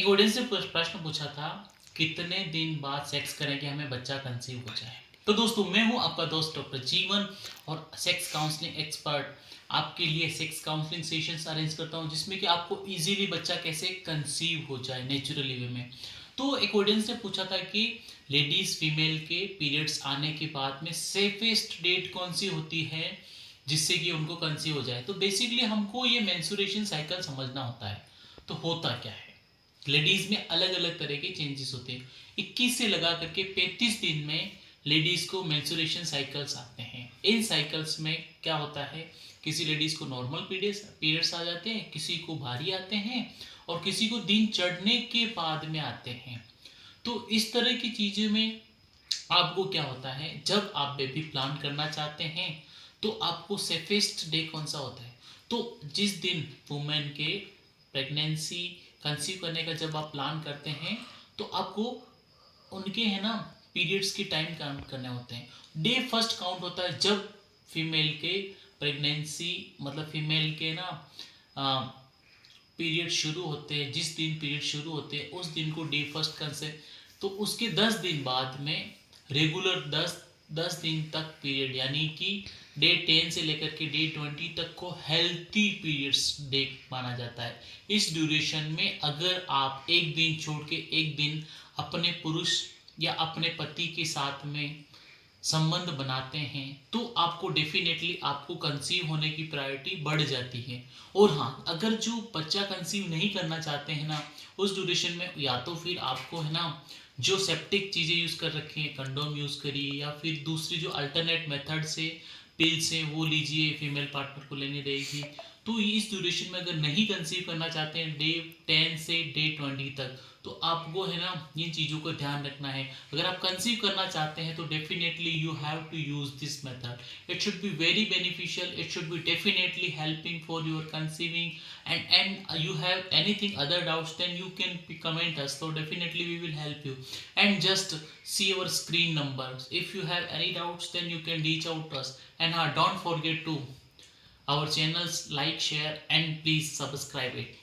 एक ऑडियंस ने प्रश्न पूछा था, कितने दिन बाद सेक्स करें कि हमें बच्चा कंसीव हो जाए। तो दोस्तों, मैं हूं आपका दोस्त डॉक्टर जीवन और सेक्स काउंसलिंग एक्सपर्ट। आपके लिए सेक्स काउंसलिंग सेशंस अरेंज करता हूं जिसमें कि आपको इजीली बच्चा कैसे कंसीव हो जाए नेचुरली वे में। तो एक ऑडियंस ने पूछा था कि लेडीज फीमेल के पीरियड्स आने के बाद में सेफेस्ट डेट कौन सी होती है जिससे कि उनको कंसीव हो जाए। तो बेसिकली हमको ये मेंस्ट्रुएशन साइकिल समझना होता है। तो होता क्या है, लेडीज में अलग अलग तरह के चेंजेस होते हैं। 21 से लगा करके 35 दिन में लेडीज को मेंस्ट्रुएशन साइकिल्स आते हैं। इन साइकिल्स में क्या होता है, किसी लेडीज को नॉर्मल पीरियड्स आ जाते हैं, किसी को भारी आते हैं और किसी को दिन चढ़ने के बाद में आते हैं। तो इस तरह की चीज़ों में आपको क्या होता है, जब आप बेबी प्लान करना चाहते हैं तो आपको सेफेस्ट डे कौन सा होता है। तो जिस दिन वुमेन के प्रेगनेंसी कंसीव करने का जब आप प्लान करते हैं तो आपको उनके है ना पीरियड्स की टाइम काउंट करने होते हैं। डे फर्स्ट काउंट होता है जब फीमेल के प्रेगनेंसी मतलब फीमेल के ना पीरियड शुरू होते हैं। जिस दिन पीरियड शुरू होते हैं उस दिन को डे फर्स्ट कंसेप्ट। तो उसके 10 दिन बाद में रेगुलर 10 दिन तक पीरियड, यानी कि डे 10 से लेकर के डे 20 तक को हेल्थी पीरियड्स डे माना जाता है। इस ड्यूरेशन में अगर आप एक दिन छोड़ के एक दिन अपने पुरुष या अपने पति के साथ में संबंध बनाते हैं तो आपको डेफिनेटली आपको कंसीव होने की प्रायोरिटी बढ़ जाती है। और हाँ, अगर जो बच्चा कंसीव नहीं करना चाहते हैं ना, उस ड्यूरेशन में या तो फिर आपको है ना जो सेप्टिक चीज़ें यूज़ कर रखी हैं, कंडोम यूज़ करिए या फिर दूसरी जो अल्टरनेट मेथड से पिल्स हैं वो लीजिए, फीमेल पार्टनर को लेने रहेगी। तो इस ड्यूरेशन में अगर नहीं कंसीव करना चाहते हैं डे 10 से डे 20 तक, तो आपको है ना इन चीज़ों को ध्यान रखना है। अगर आप कंसीव करना चाहते हैं तो definitely you have to use this method. It should be very beneficial, it should be definitely helping for your conceiving. and you have anything other doubts, then you can comment us, so definitely we will help you. And just see our screen numbers. If you have any doubts, then you can reach out to us. And don't forget to our channels, like, share and please subscribe it.